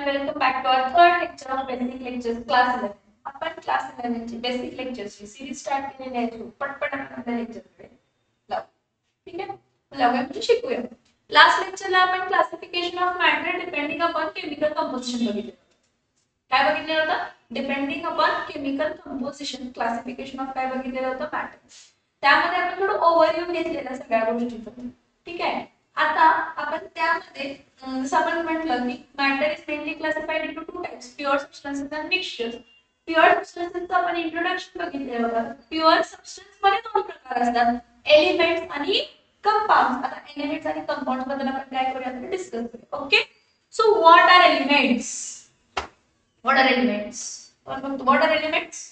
everyone, welcome back to our third lecture of basic lectures class 11. आपण class 11 ची basic लेक्चर्सची series start केलेली आहे. पटपट आपण लेक्चरकडे जाऊ. ठीक आहे, लावूया म्हणजे शिकूया. लास्ट लेक्चरला आपण classification of matter depending upon chemical composition बघितलं. काय बघितलं होतं? Depending upon chemical composition classification of काय बघितलं होतं? मॅटर. त्यामध्ये आपण थोडं ओव्हरव्ह्यू घेतलेला सगळ्या गोष्टींचा. ठीक आहे, आता आपण त्यामध्ये जसं आपण म्हटलं की matter is mainly classified into two types, pure substances and mixtures. Pure सबस्टन्सेसचं आपण इंट्रोडक्शन बघितलेलं होतं. प्युअर सबस्टन्स मध्ये दोन प्रकार असतात, एलिमेंट्स आणि कंपाउंड्स. आता एलिमेंट्स आणि कंपाउंड्स बद्दल आपण काय करूया तर डिस्कस करूया. Okay, so what are elements? What are elements? What are elements?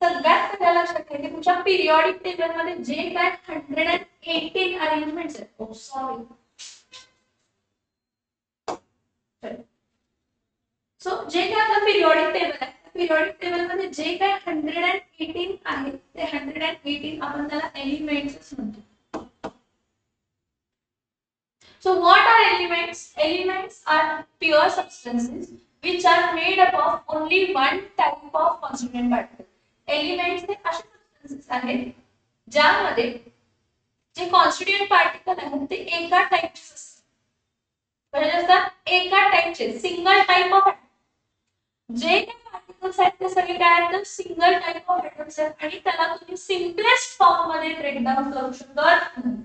सगळ्यात पहिला लक्षात घ्या की तुमच्या पिरियॉडिक टेबल मध्ये जे काय 118 अरेंजमेंट्स आहेत. ओ सॉरी, सो जे काय आपलं पिरियॉडिक टेबल आहे, पिरियॉडिक टेबल मध्ये जे काय 118 आहे ते 118 आपण त्याला एलिमेंट्स म्हणतो. So what are elements? Elements are pure substances which are made up of only one type of constituent particle. Elements हे असे substances आहेत ज्यामध्ये जे constituent particle आहेत ते एका टाइपचे असतात. म्हणजे असतात एका टाइपचे, सिंगल टाइप ऑफ जे काही पार्टिकल्स आहेत ते सगळे काय आहेत तर सिंगल टाइप ऑफ atoms आहेत आणि त्याला तुम्ही सिम्पलेस्ट फॉर्म मध्ये ब्रेक डाउन करू शकत नाही.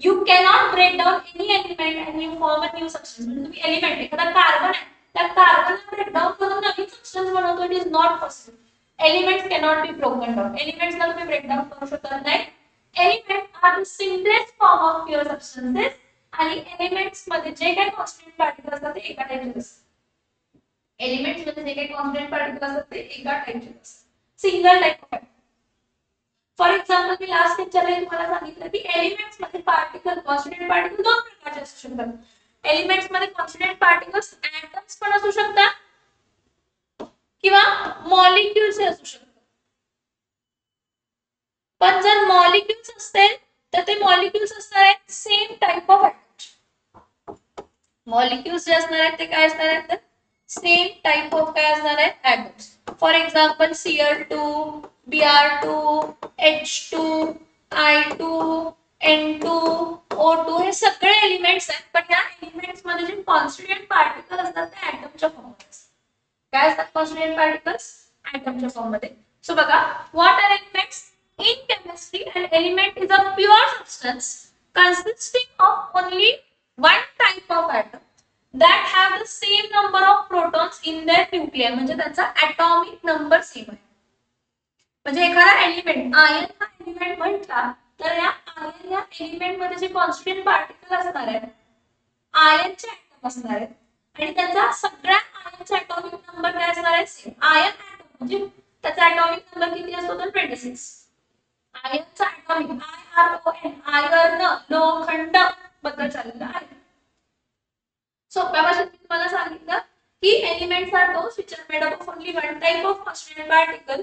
You cannot break down any element and you form a new substance. म्हणजे तुम्ही एलिमेंट एखादा कार्बन आहे त्या कार्बनला ब्रेक डाउन करून नवीन सबस्टन्स बनवतो, it is not possible. Elements cannot be broken down. एलिमेंट्सला तुम्ही ब्रेक डाउन करू शकत नाही. Element are the simplest form of pure substances आणि एलिमेंट्स मध्ये जे काही कॉन्स्टंट पार्टिकल असतात ते एका टाइपचे असतात. एलिमेंट्स मध्ये जे काही कॉन्स्टंट पार्टिकल असतात ते एका टाइपचे असतात, single type of. For example मी लास्ट लेक्चरला तुम्हाला सांगितलं की एलिमेंट्स मध्ये पार्टिकल, कॉन्स्टंट पार्टिकल दोन प्रकारचे असू शकतात. एलिमेंट्स मध्ये कॉन्स्टंट पार्टिकल्स ॲटम्स पण असू शकतात किंवा मॉलिक्युल्स असू शकतात. पण जर मॉलिक्युल्स असतील तर ते मॉलिक्युल्स असणार आहेत same type of atoms. Molecules जे असणार आहेत ते काय असणार आहेत तर सेम टाइप ऑफ काय असणार आहेत atoms. For example Cl2, Br2, H2, I2, N2, O2 हे सगळे एलिमेंट्स आहेत. पण या एलिमेंट्स मध्ये जे कॉन्स्टिट्यूएंट पार्टिकल असतात ते ॲटमच्या फॉर्म मध्ये असतात. काय असतात कॉन्स्टिट्यूएंट पार्टिकल्स? ॲटमच्या फॉर्म मध्ये. सो बघा, what are elements? In chemistry, an element is a pure substance consisting of only one type of atom that have the same number of protons in their nuclei. म्हणजे त्यांचा atomic number same आहे. म्हणजे एखादा element, ion हा element म्हटला तर या ion या एलिमेंट मध्ये जे कॉन्स्टिट्यूएंट पार्टिकल असणार आहेत, आयनचे ॲटम असणार आहेत आणि त्याचा सगळ्या आयनचा ॲटॉमिक नंबर काय असणार आहे सेम. आयन ॲटम म्हणजे त्याचा ॲटॉमिक नंबर किती असतो तर 26. आयनचा ॲटॉमिक IRON, आयर्न, लोखंड बद्दल चाललेलं आहे. सोप्या भाषेत मी तुम्हाला सांगितलं की elements are those which are made up of only one type of constituent particle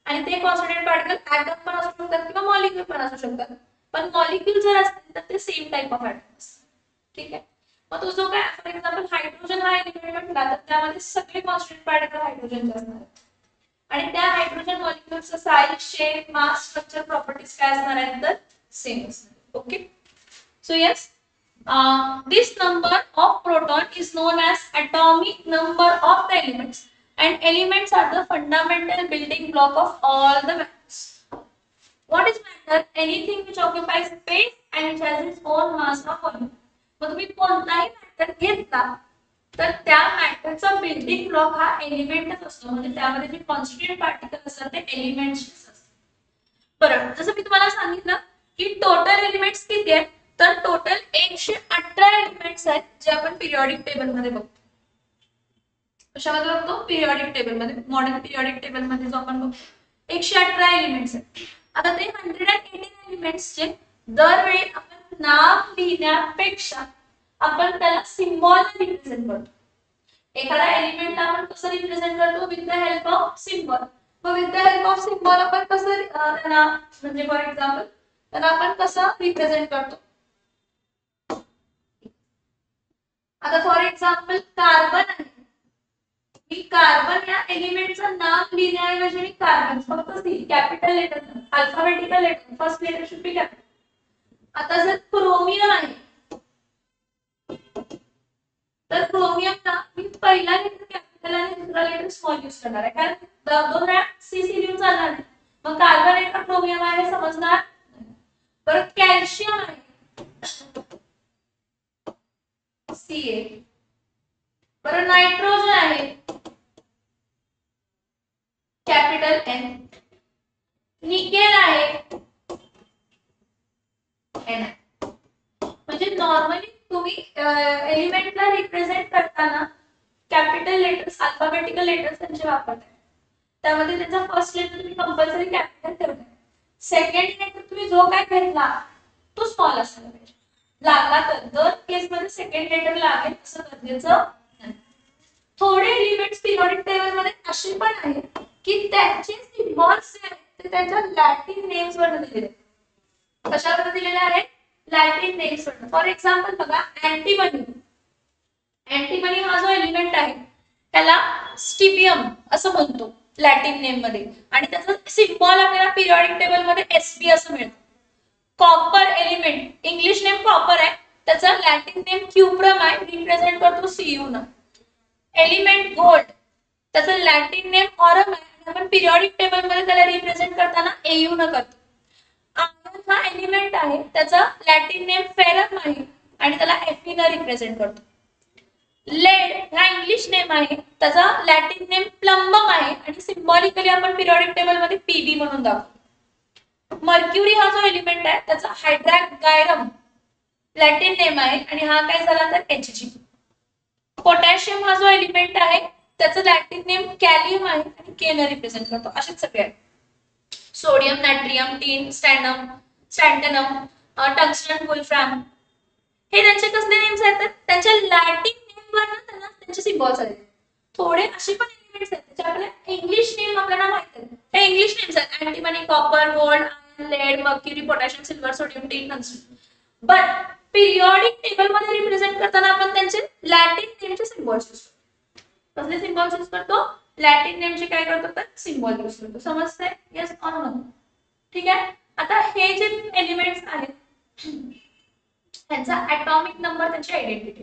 आणि ते कॉन्स्टिट्यूएंट पार्टिकल ॲटम पण असू शकतात किंवा मॉलिक्यूल पण असू शकतात. पण मॉलिक्यूल जर असतील तर ते सेम टाइप ऑफ ॲटम असतात. ठीक आहे, मग तो जो काय फॉर एक्झाम्पल हायड्रोजन हा एलिमेंट म्हटला तर त्यामध्ये सगळे कॉन्स्टिट्यूएंट पार्टिकल हायड्रोजनचे असणार आहेत आणि त्या हायड्रोजन मॉलिक्यूलचं साइज, शेप, मास, स्ट्रक्चर, प्रॉपर्टीज काय असणार आहेत तर सेम असणार. Okay, so yes, this number of proton is known as atomic number of the elements and elements are the fundamental building block of all the matters. What is matter? Anything which occupies space and which has its own mass or volume. मग तुम्ही कोणताही matter घेतला तर त्या मॅटरचा building block हा एलिमेंटच असतो. म्हणजे त्यामध्ये जे कॉन्स्टिट्यूएंट पार्टिकल असतात ते एलिमेंट्स असतात. बरं, जसं मी तुम्हाला सांगितलं की टोटल एलिमेंट्स किती आहेत तर टोटल 118 एलिमेंट्स आहेत जे आपण पिरियॉडिक टेबल मध्ये बघतो. कशामध्ये बघतो? पिरियॉडिक टेबल मध्ये. मॉडर्न पिरियॉडिक टेबल मध्ये जो आपण बघतो 118 एलिमेंट्स आहेत. आता ते 118 एलिमेंट्सचे दरवेळी आपण नाव लिहिण्यापेक्षा आपण त्याला सिम्बॉल रिप्रेझेंट करतो. एखादा एलिमेंटला आपण कसं रिप्रेझेंट करतो? With the help of symbol. मग with the help of symbol आपण कसं त्यांना, म्हणजे फॉर एक्झाम्पल त्याला आपण कसं रिप्रेझेंट करतो? आता फॉर एक्झाम्पल कार्बन आहे, मी कार्बन या एलिमेंटचं नाव लिहिण्याऐवजी मी कार्बन फक्त capital letter alphabetical letter first letter should be capital. आता जर क्रोमियम आहे तर क्रोमियमला मी पहिला लेटर कॅपिटल आणि दुसरा लेटर स्मॉल यूज करणार आहे, कारण दोन वेळा सी सी लिहून चालणार नाही. मग कार्बन आहे का क्रोमियम आहे हे समजणार. परत कॅल्शियम आहे Ca. बरं नायट्रोजन आहे कॅपिटल N. निकेल आहे N. म्हणजे नॉर्मली तुम्ही एलिमेंटला रिप्रेझेंट करताना कॅपिटल लेटर्स अल्फाबेटिकल लेटर्स त्यांचे वापरताय. त्यामध्ये त्याचा फर्स्ट लेटर तुम्ही कंपल्सरी कॅपिटल ठेवताय. सेकंड लेटर तुम्ही जो काय घेतला तो स्मॉल असायला पाहिजे. लागला तर दर केस मध्ये सेकंड लेटर लागेल असं गरजेचं नाही. थोडे एलिमेंट्स पिरियोडिक टेबल मध्ये असे पण आहेत की त्यांचे सिम्बॉल्स जे आहेत ते त्यांच्या लॅटिन नेम्स वर दिलेले आहेत. कशावर दिलेले आहेत? लॅटिन नेम्स वर. फॉर एक्झाम्पल बघा अँटीमनी. अँटीमनी हा जो एलिमेंट आहे त्याला स्टिबियम असं म्हणतो लॅटिन नेम मध्ये, आणि त्याचा सिम्बॉल आपल्याला पिरियोडिक टेबल मध्ये Sb असं मिळतं. Copper element English name copper आहे, त्याचा लॅटिन नेम क्युप्रम आहे, रिप्रेझेंट करतो Cu न. एलिमेंट गोल्ड त्याचा लॅटिन नेम ऑरम आहे, आपण पिरियोडिक टेबल मध्ये त्याला रिप्रेझेंट करताना Au न करतो. आयर्न हा एलिमेंट आहे, त्याचा लॅटिन नेम फेरम आहे आणि त्याला Fe न रिप्रेझेंट करतो. लेड हा इंग्लिश नेम आहे, त्याचा लॅटिन नेम प्लंबम आहे आणि सिम्बॉलिकली आपण पिरियोडिक टेबल मध्ये Pb म्हणून दाखवतो. मर्क्युरी हा जो एलिमेंट आहे त्याचा हायड्रॅगायरम लॅटिन नेम आहे आणि हा काय झाला तर Hg. पोटॅशियम हा जो एलिमेंट आहे त्याचं लॅटिन नेम कॅलियम आहे आणि K ने रिप्रेझेंट करतो. असेच सगळे आहेत. सोडियम, नायट्रियम, टीन, स्टॅन्टनम, टंगस्टन, वुल्फ्राम हे त्यांचे कसले नेम्स आहेत तर त्यांच्या लॅटिन नेम वर त्यांना त्यांचे सिम्बॉल्स आहेत. थोडे असे पण एलिमेंट्स आहेत त्याचे आपल्याला इंग्लिश नेम आपल्याला माहित आहेत. हे इंग्लिश नेम्स आहेत antimony, copper, gold, iron, lead, mercury, potassium, silver, sodium, tin, tungsten. But periodic table मध्ये रिप्रेझेंट करताना आपण त्यांचे लॅटिन नेमचे सिम्बॉल्स यूज करतो. कसले सिम्बॉल्स यूज करतो? लॅटिन नेमचे काय करतो तर सिम्बॉल यूज करतो. समजतंय? Yes or no? ठीक आहे. आता हे जे एलिमेंट्स आहेत त्यांचा ॲटॉमिक नंबर त्यांची आयडेंटिटी,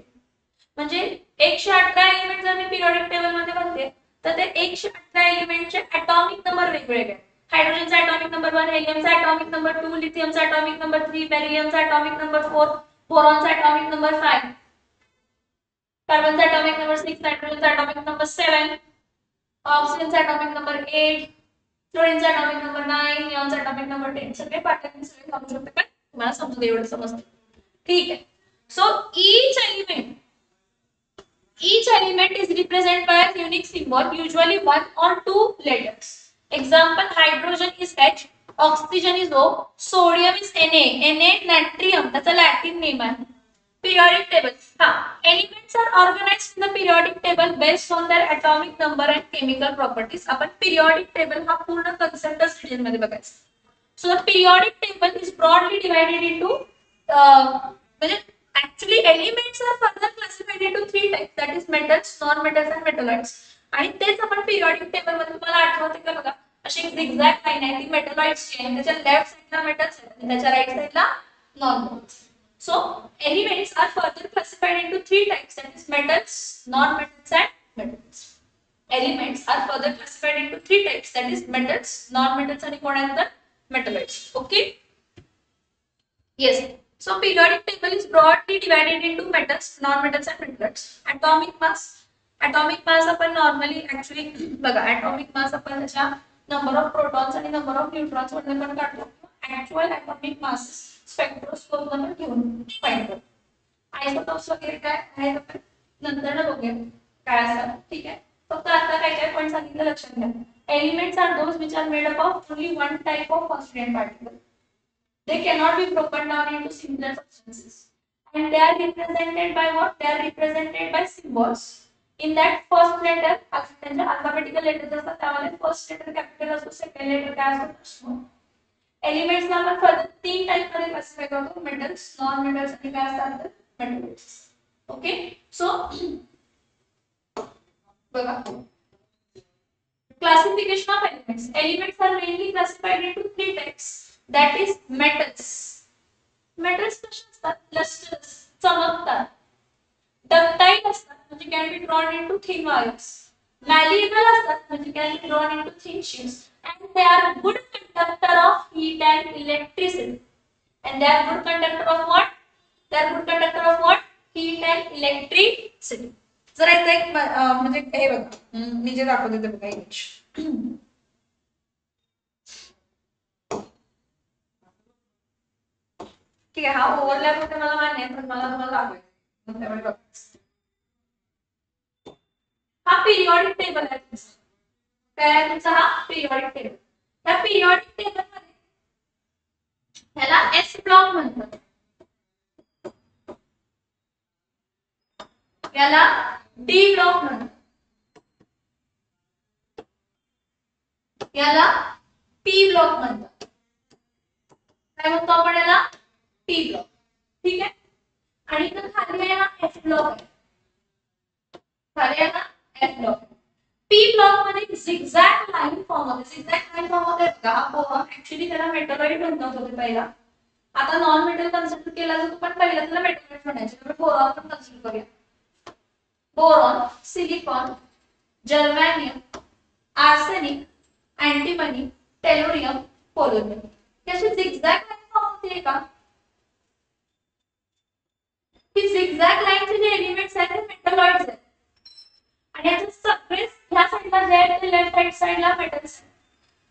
म्हणजे 118 एलिमेंट जर मी पिरियोडिक टेबल मध्ये म्हणते तर ते 118 एलिमेंटचे ॲटॉमिक नंबर वेगवेगळे आहेत. हायड्रोजनचा ॲटॉमिक नंबर 1, हेलियमचा ॲटॉमिक नंबर 2, लिथियमचा ॲटॉमिक नंबर 3, बेरिलियमचा ॲटॉमिक नंबर 4, बोरॉनचा ॲटॉमिक नंबर 5, कार्बनचा ॲटॉमिक नंबर 6, नायट्रोजनचा ॲटॉमिक नंबर 7, ऑक्सिजनचा ॲटॉमिक नंबर 8, फ्लोरीनचा ॲटॉमिक नंबर 9, निऑनचा ॲटॉमिक नंबर 10. सगळे पाठांनी सगळे सांगू शकते पण तुम्हाला समजू दे एवढं समजतं. ठीक है. So each element is represented by a unique symbol, usually one or two letters. Example: hydrogen is H, oxygen is O, sodium is Na. Na natrium, that's a Latin name. Periodic table. Elements are organized in the periodic table based on their atomic number and chemical properties. आपण periodic table हा पूर्ण concept detail मध्ये बघायचा. So the periodic table is broadly divided into actually elements are further classified into three types, that is metals, non-metals and metalloids. आणि तेच आपण periodic table मध्ये तुम्हाला आठवते का बघा अशी एक zigzag लाईन आहे ती metalloids ची आहे, त्याच्या लेफ्ट साइडला मेटल्स आहेत आणि त्याच्या राइट साइडला non-metals. So elements are further classified into three types, that is metals, non-metals and metalloids. Elements are further classified into three types, that is metals, non-metals आणि कोणानंतर metalloids. Okay? Yes. So periodic table is broadly divided into metals, non-metals and metalloids. Atomic mass. Atomic mass आपण normally actually बघा atomic mass आपण त्याच्या number of protons आणि number of neutrons वरून पण काढतो. Actual atomic mass spectroscope आपण घेऊन find करतो. Isotopes वगैरे काय आहे आपण नंतर बघूया काय असतात. ठीक आहे. फक्त आता काय काय पॉइंट सांगितलं लक्षात घ्या. Elements are those which are made up of only one type of constituent particle. They cannot be broken down into simpler substances, and they are represented by what? They are represented by symbols. In that first letter, alphabetical letters असतात त्यामध्ये first letter capital असतो, second letter काय असतो small. Elements आपण फक्त तीन type मध्ये classify करतो, metals, non-metals आणि काय असतात metalloids. ओके, सो बघा, classification of elements. Elements are mainly classified into three types. That is metals. Metals कसे असतात? Lustrous, चमकतात. Ductile असतात, म्हणजे can be drawn into thin wires. Malleable असतात, म्हणजे can be drawn into thin sheets. And they are good conductor of heat and electricity. And they are good conductor of what? They are good conductor of what? Heat and electricity. जर इथे एक म्हणजे हे बघा, मी जे दाखवते ते बघा इमेज. ठीक आहे, हा ओव्हरलॅप होते मला मान्य आहे, पण मला तुम्हाला दाखवायचं. हा पिरियॉडिक टेबल आहे तुमचा. काय आहे तुमचा हा पिरियॉडिक टेबल. त्या पिरियॉडिक टेबल मध्ये ह्याला एस ब्लॉक म्हणतात, याला डी ब्लॉक म्हणतात, याला पी ब्लॉक म्हणतात. काय म्हणतो आपण याला? P block. ठीक आहे, आणि इथं खाली आहे ना एफ ब्लॉक आहे. खाली आहे ना एफ ब्लॉक. पी ब्लॉक मध्ये झिगझॅग लाईन फॉर्म होते. झिगझॅग लाईन फॉर्म होते का? बोरॉन ऍक्च्युली त्याला मेटलॉइड म्हणत होते पहिला. आता नॉन मेटल कन्सिडर केला जातो, पण पहिला त्याला मेटलॉइड म्हणायचे. तर बोरॉन पण कन्सिडर करूया. Boron, silicon, germanium, arsenic, antimony, tellurium, polonium. याची झिगझॅग लाईन फॉर्म होते का? ही झिगझॅग लाईनचे जे एलिमेंट्स आहेत ते मेटलॉइड्स आहेत. आणि याचे सगळे ह्या साइडला जे आहे ते लेफ्ट हँड साइडला मेटल्स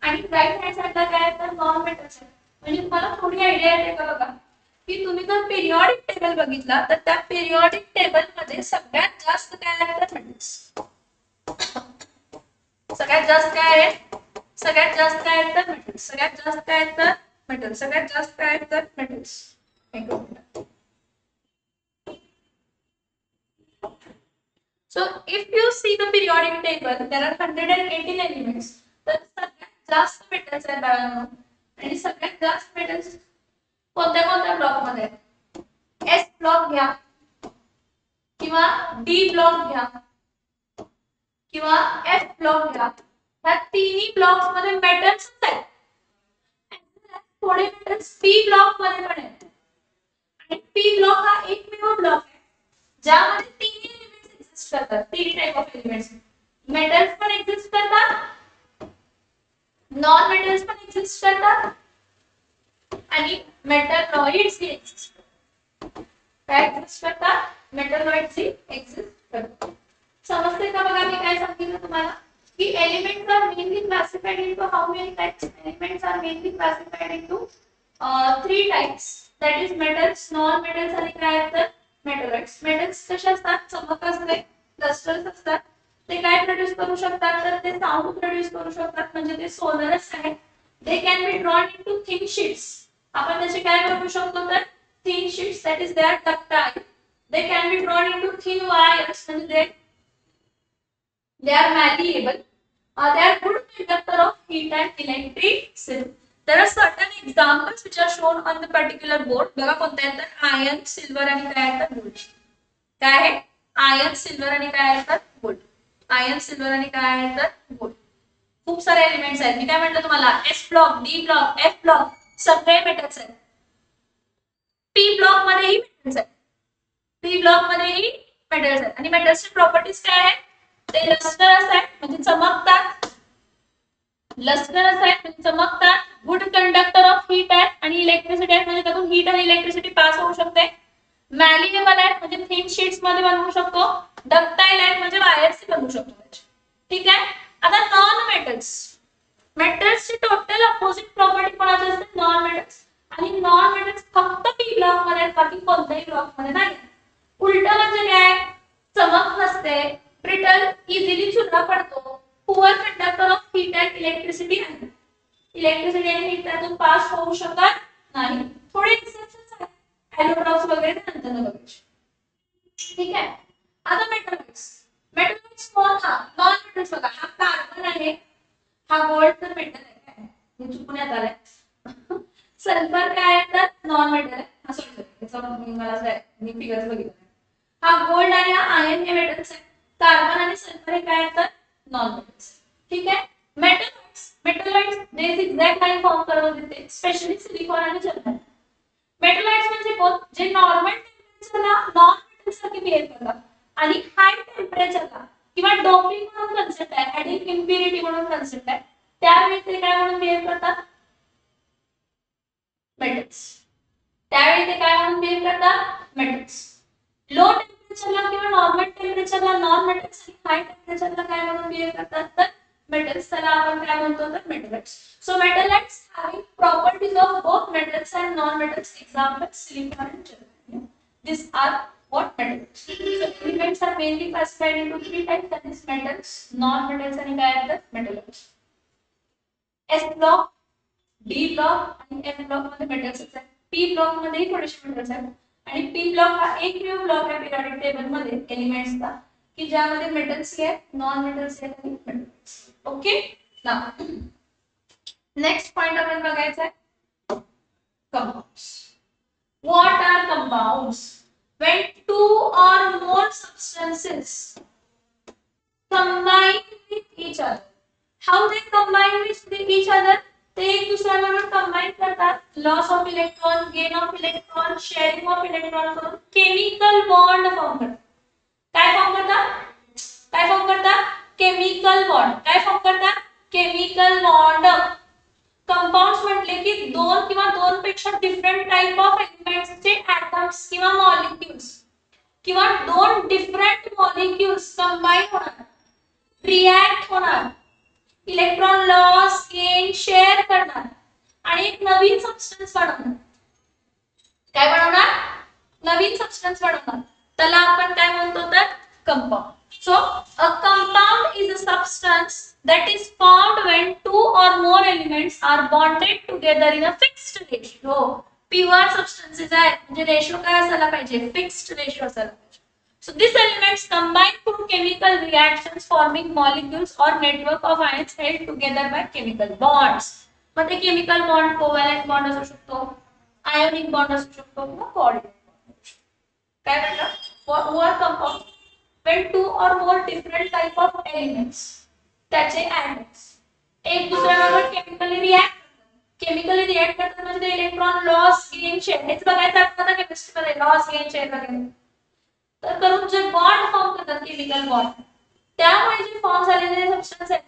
आणि राइट हँड साइडला काय आहे तर नॉन मेटल्स आहेत. म्हणजे तुम्हाला थोडी आयडिया येते का बघा, की तुम्ही जर पिरियॉडिक टेबल बघितला तर त्या पिरियॉडिक टेबल मध्ये सगळ्यात जास्त काय आहे तर मेटल्स. सगळ्यात जास्त काय आहे? सगळ्यात जास्त काय आहे तर मेटल्स. सगळ्यात जास्त काय आहे तर मेटल्स. सगळ्यात जास्त काय आहे तर metals. So if you see the periodic table, there are 118 elements. तर सगळ्यात जास्त मेटल्स आहेत बाळांनो. आणि सगळ्यात जास्त मेटल्स कोणत्या कोणत्या ब्लॉक मध्ये आहेत? एस ब्लॉक घ्या किंवा डी ब्लॉक घ्या किंवा एफ ब्लॉक घ्या. ह्या तिन्ही ब्लॉक्स मध्ये मेटल्स आहेत. थोडे मेटल्स पी ब्लॉक मध्ये पण आहेत. आणि पी ब्लॉक हा एकमेव ब्लॉक आहे ज्यामध्ये तिन्ही एलिमेंट्स एक्झिस्ट करतात. तिन्ही टाइप ऑफ एलिमेंट्स. मेटल्स पण एक्झिस्ट करतात, नॉन मेटल्स पण एक्झिस्ट करतात आणि मेटलॉइड्स ही एक्झिस्ट करतात. काय एक्झिस्ट करतात? मेटलॉइड्स ही एक्झिस्ट करतात. समजते का बघा मी काय सांगितलं तुम्हाला, की elements are mainly classified into how many types? Elements are mainly classified into three types. That is metals, non metals आणि काय असतात? मेटलॉइड्स. मेटल्स कसे असतात? चमक असते, लस्टर्स असतात. ते काय प्रोड्यूस करू शकतात तर ते साऊंड प्रोड्यूस करू शकतात, म्हणजे ते सोनरस आहे. They can be drawn into thin sheets. आपण त्याचे काय करू शकतो तर thin sheets, that is they are ductile. They can be drawn into thin wires, म्हणजे they are malleable. They are good conductor of heat and electricity. There are certain examples which are shown on the particular board. बघा कोणते आहेत तर iron, silver आणि काय आहेत तर gold. काय आहे? आयर्न, सिल्वर आणि काय आहेत तर गोल्ड. आयर्न, सिल्वर आणि काय आहेत तर गोल्ड. खूप सारे एलिमेंट्स आहेत. मी काय म्हटलं तुम्हाला, S block, D block, F block सगळे मेटल्स आहेत. पी ब्लॉक मध्येही मेटल्स आहेत. पी ब्लॉक मध्येही मेटल्स आहेत. आणि मेटल्सची प्रॉपर्टीज काय आहेत? ते लस्टरस आहेत म्हणजे चमकतात. लस्टरस आहेत म्हणजे चमकतात. गुड कंडक्टर ऑफ हीट आहेत आणि इलेक्ट्रिसिटी आहेत म्हणजे त्यातून हीट आणि इलेक्ट्रिसिटी पास होऊ शकते. मॅलिएबल आहेत म्हणजे थिन शीट्स मध्ये बनवू शकतो. डक्टाइल आहेत म्हणजे वायर्स बनवू शकतो. ठीक आहे. आता नॉन मेटल्स. मेटल्सची टोटल अपोजिट प्रॉपर्टी कोणाची असते? Non metals. आणि नॉन मेटल्स फक्त पी ब्लॉक मध्ये आहेत, बाकी कोणत्याही ब्लॉक मध्ये नाही. उलट म्हणजे काय? चमक नसते, ब्रिटल, इझिली चुरा पडतो, poor conductor of heat and electricity आहे. इलेक्ट्रिसिटी आणि हीट त्यातून पास होऊ शकत नाही. थोडे एक्सेप्शन्स आहेत, ॲलोट्रॉप्स वगैरे नंतर बघायचे. ठीक आहे. आता मेटलॉइड्स. मेटलॉइड्स कोण? हा नॉन मेटल्स. बघा हा कार्बन आहे, हा गोल्ड तर मेटल आहे. काय हे चुकून येत आलंय. सल्फर काय आहे तर नॉन मेटल आहे. सॉरी, मला मी फिगर्स बघितलं. हा गोल्ड आणि हा आयर्न हे मेटल्स आहेत. कार्बन आणि सल्फर हे काय आहेत? Non metals. ठीक आहे. मेटलाइट्स जे झिगझॅग लाईन फॉर्म करत होते स्पेशली सिलिकॉन आणि जर्मन. मेटलाइट्स म्हणजे कोण? जे नॉर्मल टेम्परेचरला नॉन मेटल सारखे बिहेव करतात आणि हाय टेम्परेचरला किंवा डोपिंग म्हणून कन्सेप्ट आहे, ऍडिंग इम्प्युरिटी म्हणून कन्सेप्ट आहे, त्यावेळी ते काय म्हणून बिहेव करतात? मेटल्स. त्यावेळी ते काय म्हणून बिहेव करतात? मेटल्स. लो टेम्परेचरला किंवा नॉर्मल टेम्परेचरला नॉन मेटल्स आणि हाय टेम्परेचरला काय म्हणून बिहेव करतात? तर मेटल्स. त्याला आपण काय म्हणतो? तर मेटलाइट्स. So मेटलाइट्स having properties of both metals and non-metals, example silicon and germanium. These are what metals. So elements are mainly classified into three types, that is metals, non-metals आणि काय आहेत? metallics. S block, D block आणि F block मध्ये metals आहेत. P block मध्ये थोडेसे metals आहेत आणि P block हा एकमेव ब्लॉक आहे पिरियडिक टेबल मध्ये एलिमेंट्सचा की ज्यामध्ये मेटल्स आहेत, नॉन मेटल्स आहेत आणि metals. Okay. Now next point आपण बघायचा आहे compounds. What are compounds? When two or more substances combine with each other. How they combine with each other? ते एक दुसऱ्याबरोबर कंबाइन करतात. Loss of electron, gain of electron, sharing of electron करून chemical bond form करतात. काय form करतात? काय form करतात? Chemical bond. काय फॉर्म करतात? Chemical bond. कंपाउंड्स म्हटले की दोन किंवा दोन पेक्षा डिफरंट टाइप ऑफ एलिमेंट्सचे ॲटम्स किंवा मॉलिक्युल्स किंवा दोन डिफरंट मॉलिक्युल्स कंबाइन होणार, रिएक्ट होणार, इलेक्ट्रॉन लॉस गेन शेअर करणार आणि एक नवीन सबस्टन्स बनवणार. काय बनवणार? नवीन सबस्टन्स बनवणार. त्याला आपण काय म्हणतो? तर compound. So a compound is a substance that is formed when two or more elements are bonded together in a fixed ratio. Pure substances आहेत म्हणजे रेशो काय असायला पाहिजे? फिक्स्ड रेशो असायला पाहिजे. So these elements combine through chemical reactions forming molecules or network of ions held together by chemical bonds. मग ते chemical bond covalent bond असू शकतो, ionic bond असू शकतो किंवा covalent bond असू शकतो. काय म्हटलं? What are compounds? When two or more different type of elements त्याचे atoms एक दुसऱ्याबरोबर केमिकली रिएक्ट करतात म्हणजे इलेक्ट्रॉन लॉस गेन शेअर हेच बघायचं आपल्याला केमिस्ट्री मध्ये लॉस गेन शेअर वगैरे. तर करून जे बॉन्ड फॉर्म करतात केमिकल बॉन्ड त्यामुळे जे फॉर्म झालेले सबस्टन्स आहेत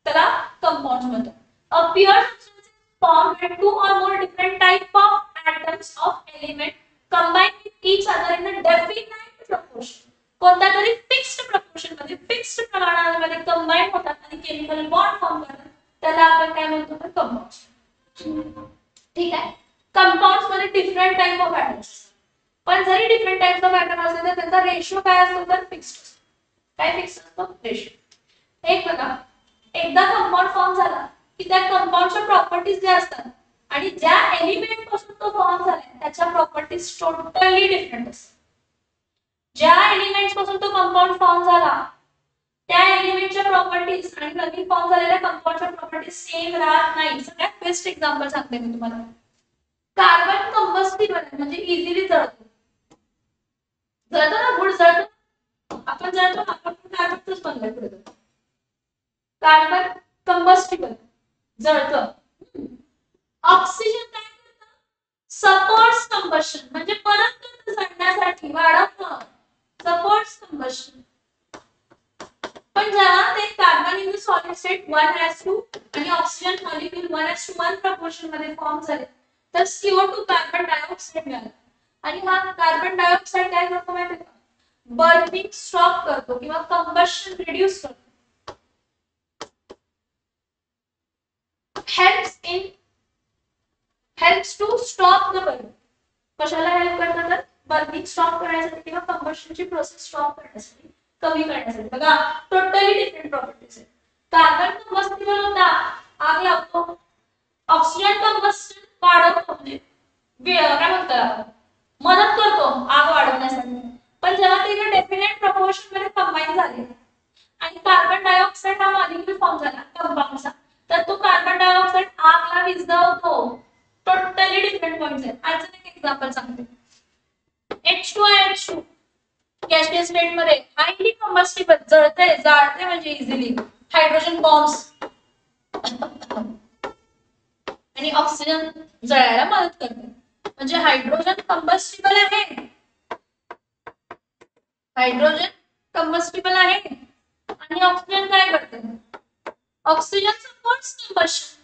त्याला कंपाउंड्स म्हणतात. अ pure substance form when two or more different type of atoms of element combine with each other in a definite proportion. कोणत्या तरी फिक्स्ड प्रपोर्शन मध्ये फिक्स्ड प्रमाणामध्ये कंबाइन होतात आणि केमिकल बॉन्ड फॉर्म करतात त्याला आपण काय म्हणतो? तर कंपाउंड्स. ठीक आहे. कंपाउंड्स मध्ये डिफरंट टाइप ऑफ ॲटम्स पण जरी डिफरंट टाइप्स ऑफ ॲटम असले तर त्यांचा रेशो काय असतो? तर फिक्स्ड असतो. काय फिक्स्ड असतो? रेशो. एक बघा, एकदा कंपाउंड फॉर्म झाला की त्या कंपाउंडच्या प्रॉपर्टीज ज्या असतात आणि ज्या एलिमेंट पासून तो फॉर्म झालाय त्याच्या प्रॉपर्टीज टोटली डिफरंट असतात. ज्या एलिमेंट्स पासून तो कंपाउंड फॉर्म झाला त्या एलिमेंटच्या प्रॉपर्टीज आणि नवीन फॉर्म झालेल्या कंपाउंडच्या प्रॉपर्टीज सेम राहत नाही. सगळ्यात बेस्ट एक्झाम्पल सांगते मी तुम्हाला. कार्बन कंबस्टिबल आहे म्हणजे इझिली जळतो. जळतो ना, गुड जळतो. आपण जळतो, आपण कार्बनच बनलाय पुढे. Carbon combustible जळतं. ऑक्सिजन काय करतं? सपोर्ट्स कंबशन म्हणजे परत जळण्यासाठी वाढवतं. Supports combustion. पण जेव्हा ते carbon in the solid state 1:2 आणि ऑक्सिजन मॉलिक्यूल 1:1 प्रपोर्शन मध्ये फॉर्म झाले तर CO2 कार्बन डायऑक्साइड मिळाला आणि हा कार्बन डायऑक्साइड काय करतो माहिती आहे का? बर्निंग स्टॉप करतो किंवा कंबशन रिड्यूस करतो. helps to stop the burning. कशाला हेल्प करतात? तर बर्निंग स्टॉप करण्यासाठी किंवा कंबशनची प्रोसेस स्टॉप करण्यासाठी, कमी करण्यासाठी. बघा टोटली डिफरंट प्रॉपर्टीज आहेत. कार्बन कंबस्टिबल होता, आग लागतो. ऑक्सिजन कंबस्टन वाढवतो म्हणजे काय म्हणतात मदत करतो आग वाढवण्यासाठी. पण जेव्हा ते एका डेफिनेट प्रपोर्शन मध्ये कंबाईन झाले आणि कार्बन डायऑक्साइड हा मॉलिक्यूल फॉर्म झाला कंपाऊंडचा तर तो कार्बन डायऑक्साइड आगला विझवतो. टोटली डिफरंट पॉइंट्स आहेत. अजून एक एक्झाम्पल सांगते. H2 गॅस स्टेट मध्ये हायली कंबस्टिबल, जाळते म्हणजे इझिली हायड्रोजन बॉम्ब्स आणि ऑक्सिजन जळायला मदत करते. म्हणजे हायड्रोजन कंबस्टिबल आहे, हायड्रोजन कंबस्टिबल आहे आणि ऑक्सिजन काय करते, ऑक्सिजन सपोर्ट्स कंबशन,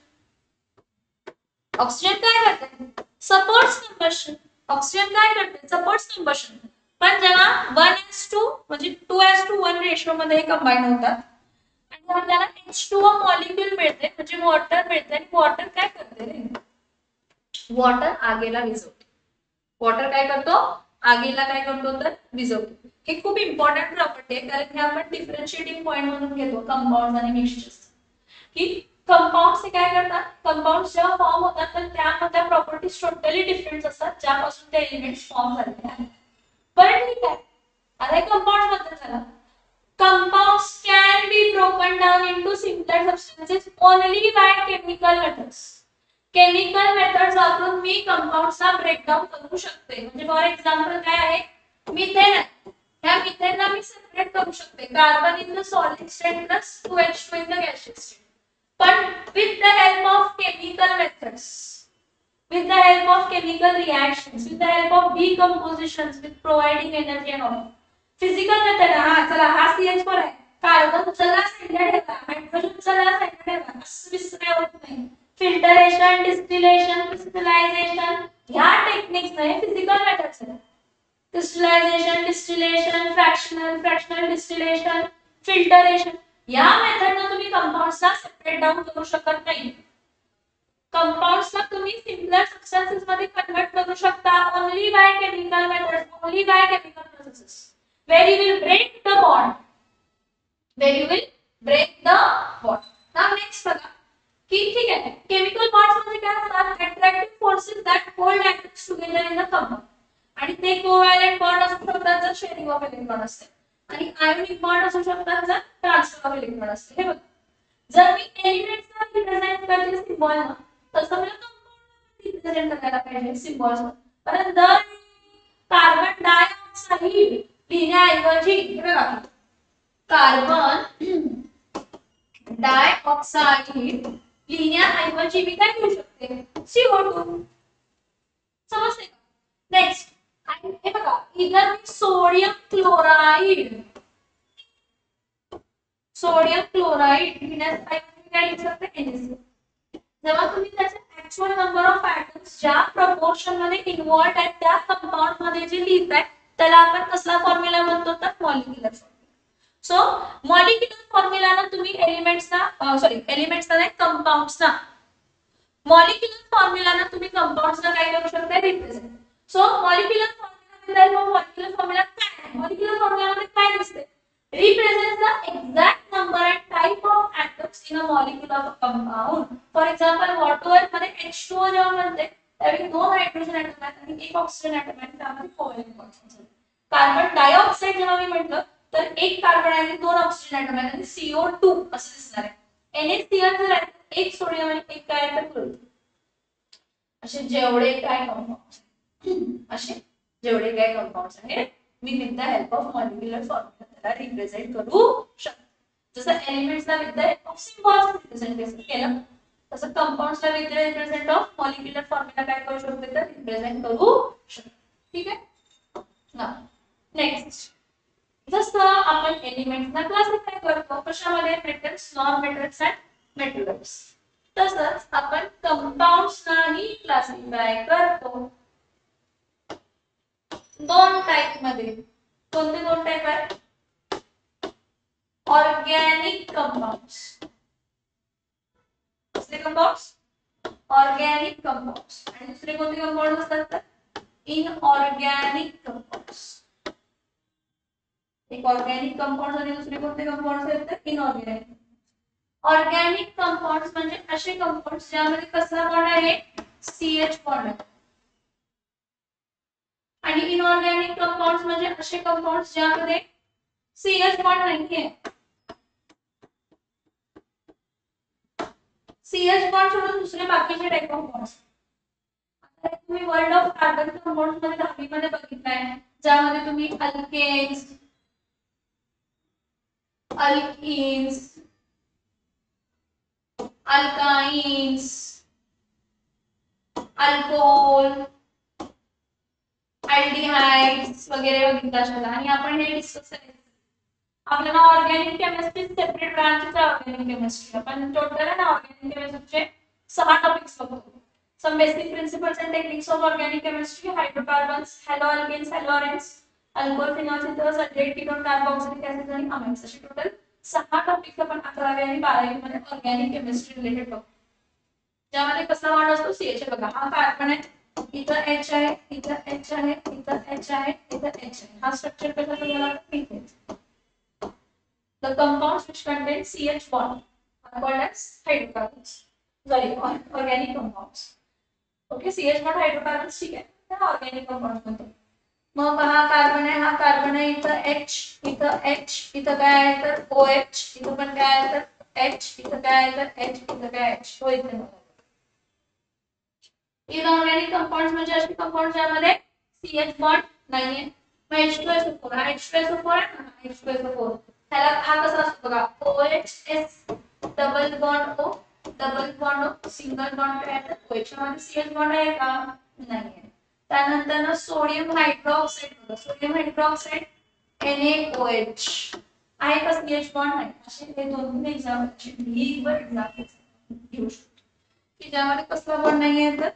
ऑक्सिजन काय करते सपोर्ट्स कंबशन, ऑक्सिजन काय करते सपोर्ट्स कंबशन. पण जेव्हा 1:2 म्हणजे 2:1 रेशो मध्ये कंबाईन होतात आणि आपल्याला H2O मॉलिक्यूल मिळते म्हणजे वॉटर मिळते आणि वॉटर काय करते रे, वॉटर आगीला विझवते. वॉटर काय करतो, आगीला काय करतो तर विझवतो. हे खूप इम्पॉर्टंट प्रॉपर्टी आहे कारण हे आपण डिफरन्शिएटिंग पॉइंट म्हणून घेतो कंपाऊंड्स आणि मिक्सचर्स, की कंपाऊंड्स हे काय करतात, कंपाऊंड्स जेव्हा फॉर्म होतात तर त्यामध्ये प्रॉपर्टीज टोटली डिफरंट असतात ज्यापासून ते एलिमेंट्स फॉर्म झालेले आहेत. बरं ठीक आहे, आता कंपाऊंड्स बद्दल झालं. Compounds can be broken down into simpler substances only by chemical methods. Chemical methods वापरून मी कंपाऊंड्सला ब्रेकडाउन करू शकते. म्हणजे फॉर एक्झाम्पल काय आहे, मिथेन आहे, ह्या मिथेनला मी सेपरेट करू शकते, carbon in the solid state plus 2H2 in the gaseous state. पण with the help of chemical methods, with the help of chemical reactions, with the help of decompositions, with providing energy and all. Physical method, हा चला हा CH4 आहे, carbon चला साईडला ठेवा, hydrogen चला साईडला ठेवा, असं विसराय होत नाही. फिल्टरेशन, डिस्टिलेशन, क्रिस्टलायझेशन ह्या टेक्निक्स ने फिजिकल मेथड्स आहेत. Crystallisation, distillation, fractional distillation, filtration या मेथडने तुम्ही कंपाऊंड्सला सेपरेट डाउन करू शकत नाही. कंपाऊंड्सला तुम्ही सिम्पलर सबस्टन्सेस मध्ये कन्वर्ट करू शकता only by chemical methods, only by chemical processes where you will break the bond, where you will break the bond. Now next बघा की ठीक आहे, केमिकल बॉन्ड्स म्हणजे काय असतात, attractive forces that hold atoms together in the compound. आणि ते covalent bond असू शकतात जर शेअरिंग ऑफ इलेक्ट्रॉन असते, आणि आयोनिक बॉन्ड असू शकतात जर ट्रान्सफर ऑफ इलेक्ट्रॉन असते. हे बघा, जर मी एलिमेंट्सला रिप्रेझेंट करते सिम्बॉल ना, तसं मला कंपाऊंड रिप्रेझेंट करायला पाहिजे सिम्बॉल्स. परंतु जर कार्बन डायऑक्साइड लिहिण्याऐवजी हे बघा, कार्बन डायऑक्साइड लिहिण्याऐवजी मी काय लिहू शकते, CO2. समजते का? नेक्स्ट हे बघा, इधर मी सोडियम क्लोराइड लिहिण्याऐवजी काय लिहू शकते, NaCl. जेव्हा तुम्ही त्याचे ऍक्च्युअल नंबर ऑफ ॲटम्स ज्या प्रपोर्शन मध्ये इन्व्हॉल्व्ड आहेत त्या कंपाऊंड मध्ये जे लिहिताय त्याला आपण कसला फॉर्म्युला म्हणतो तर molecular formula. So molecular formula ना तुम्ही एलिमेंट्सना नाही कंपाऊंड्सना, मॉलिक्युलर फॉर्म्युला ना तुम्ही कंपाऊंड्सना काय करू शकता रिप्रेझेंट. सो मॉलिक्युलर फॉर्म्युला काय, मॉलिक्युलर फॉर्म्युलामध्ये काय दिसते, represents the exact number and type of atoms in a molecule of a compound. For example, water मध्ये H2O जेव्हा म्हणते त्यावेळी 2 हायड्रोजन ऍटम आहेत आणि 1 ऑक्सिजन ऍटम आहे, त्यामध्ये कोव्हॅलेंट बॉन्ड्स आहेत. कार्बन डायऑक्साइड जेव्हा मी म्हटलं तर 1 कार्बन आणि 2 ऑक्सिजन ऍटम आहेत आणि CO2 असं दिसणार आहे. NaCl जर आहे 1 सोडियम आणि 1 काय तर क्लोरीन. असे जेवढे काय कंपाऊंड्स आहेत मी with the help of molecular formula त्याला रिप्रेझेंट करू शकतो. जसं एलिमेंट्सला with the help of symbols represent केलं तसं कंपाऊंड्सला with the represent of molecular formula काय करू शकतो तर रिप्रेझेंट करू शकतो. ठीक आहे ना. नेक्स्ट, जसं आपण एलिमेंट्सना क्लासिफाय करतो कशामध्ये, metals, non metals and metals, तसंच आपण कंपाऊंड्सनाही क्लासिफाय करतो 2 टाइप मध्ये. कोणते 2 टाइप आहेत, ऑर्गॅनिक कंपाऊंड्स. कसले कंपाऊंड्स, ऑर्गॅनिक कंपाऊंड्स. आणि दुसरे कोणते कंपाऊंड्स असतात तर इनऑर्गॅनिक कंपाऊंड्स. एक ऑर्गॅनिक कंपाऊंड्स आणि दुसरे कोणते कंपाऊंड्स आहेत तर इनऑर्गॅनिक. ऑर्गॅनिक कंपाऊंड्स म्हणजे असे कंपाऊंड्स ज्यामध्ये कसला बॉन्ड आहे, CH बॉन्ड आहे. आणि इनऑर्गॅनिक कंपाऊंड्स म्हणजे असे कंपाऊंड्स ज्यामध्ये CH बॉन्ड नाहीये. CH बॉन्ड सोडून दुसरे बाकीचे टाइप ऑफ बॉन्ड्स. आता तुम्ही वर्ल्ड ऑफ कार्बन कंपाऊंड्स मध्ये 10वी मध्ये बघितलाय, ज्यामध्ये तुम्ही alkanes, alkenes, alkynes, alcohol, aldehydes वगैरे बघितलं असेल आणि आपण हे डिस्कस करायचं. आपल्याला ऑर्गॅनिक केमिस्ट्री सेपरेट ब्रांचेस आहे ऑर्गॅनिक केमिस्ट्री. आपण टोटल आहे ना ऑर्गॅनिक केमिस्ट्रीचे 6 टॉपिक्स बघतो. Some basic principles and techniques of organic chemistry, hydrocarbons, haloalkanes, haloarenes, alcohol, phenols, ethers, aldehyde, ketone, carboxylic acid आणि अमाइन्स असे टोटल 6 टॉपिक्स आपण 11वी आणि 12वी मध्ये ऑर्गॅनिक केमिस्ट्री रिलेटेड बघतो. ज्यामध्ये कसला बॉन्ड असतो CH बघा. हा कार्बन आहे, इथं H आहे, इथं H आहे, इथं H आहे, इथं H आहे. हा स्ट्रक्चर कसा तुम्हाला माहिती आहे. The compounds which contain CH bond are called as hydrocarbons. Sorry, organic compounds. Okay, CH bond hydrocarbons ठीक आहे. त्या organic compounds म्हणतो. मग हा कार्बन आहे, हा कार्बन आहे, इथं H, इथं H, इथं काय आहे तर OH, इथं पण काय आहे तर H, इथं काय आहे तर H, इथं काय H. तो इथे इनऑर्गॅनिक कंपाऊंड्स म्हणजे असे कंपाऊंड ज्यामध्ये CH बॉन्ड नाहीये. मग H2SO4 हा H2SO4 आहे ना, H2SO4 त्याला हा कसा असतो बघा, OHS double bond O, double bond O, single bond काय तर OH मध्ये CH बॉन्ड आहे का नाहीये. त्यानंतर ना सोडियम हायड्रॉक्साइड बघा, सोडियम हायड्रॉक्साइड NaOH आहे का CH बॉन्ड नाही. असे हे दोन एक्झाम्पल लीगवर एक्झाम्पल घेऊ शकतो की ज्यामध्ये कसला बॉन्ड नाहीये तर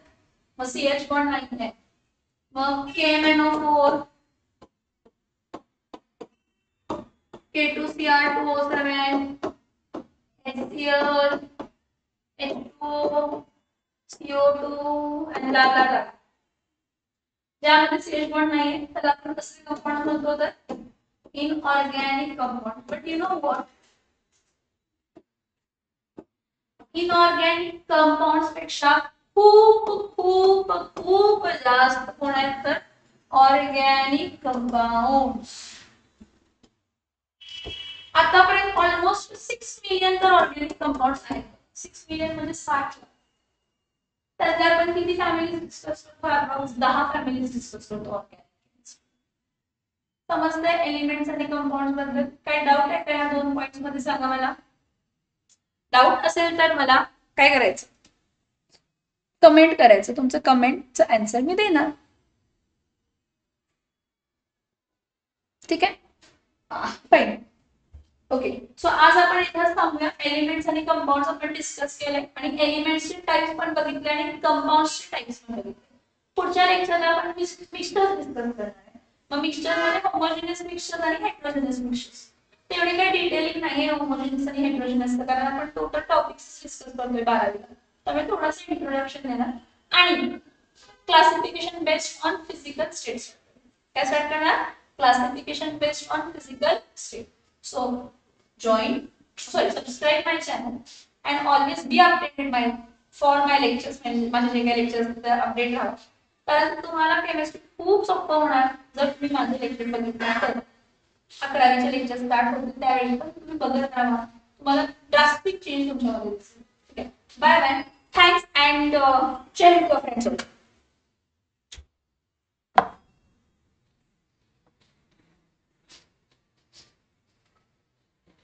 मग CH बॉन्ड नाही आहे. मग KMnO4, K2Cr2O7, HCl, H2O, CO2 and ला ला ला. ज्यामध्ये CH बॉन्ड नाही आहे त्याला आपण कसले कंपाऊंड म्हणतो तर inorganic compound. But you know what, inorganic compounds पेक्षा खूप खूप खूप जास्त कोण आहेत तर ऑर्गॅनिक कंपाऊंड्स. आतापर्यंत ऑलमोस्ट 6 मिलियन तर ऑर्गॅनिक कंपाऊंड्स आहेत. 6 मिलियन म्हणजे 60 लाख. त्यातल्या आपण किती फॅमिलीज डिस्कस करतो, अराउंड 10 फॅमिलीज डिस्कस करतो ऑर्गॅनिक. समजतंय एलिमेंट्स आणि कंपाऊंड्स बद्दल? काय डाऊट आहे का या 2 पॉइंट्स मध्ये सांगा मला. डाऊट असेल तर मला काय करायचं, कमेंट करायचं. तुमचं कमेंटचं आन्सर मी देणार. ठीक आहे, फाईन. ओके, सो आज आपण इथेच थांबूया. एलिमेंट्स आणि कंपाऊंड्स आपण डिस्कस केले आणि एलिमेंट्सचे टाइप्स पण बघितले आणि कंपाऊंड्सचे टाइप्स पण बघितले. पुढच्या लेक्चरला आपण मिक्सचर डिस्कस करणार आहे. मग मिक्सचर मध्ये होमोजेनियस मिक्सचर आणि हेटेरोजेनियस मिक्सचर. तेवढे काही डिटेलिंग नाहीये होमोजेनियस आणि हेटेरोजेनियस, कारण आपण टोटल टॉपिक्स डिस्कस करतोय 12वीला. त्यामुळे थोडंसं इंट्रोडक्शन देणार आणि classification based on physical states. काय स्टार्ट करणार, classification based on physical state. So subscribe my channel and always be updated for my lectures. माझे जे काही लेक्चर्स असतात अपडेट राहा, कारण तुम्हाला केमिस्ट्री खूप सोपं होणार जर तुम्ही माझे लेक्चर बघितले तर. 11वीचे लेक्चर स्टार्ट होतील त्यावेळी पण तुम्ही बघत राहा, तुम्हाला ड्रास्टिक चेंज तुमच्यामध्ये दिसेल. ठीक आहे, bye bye, thanks and share with your friends.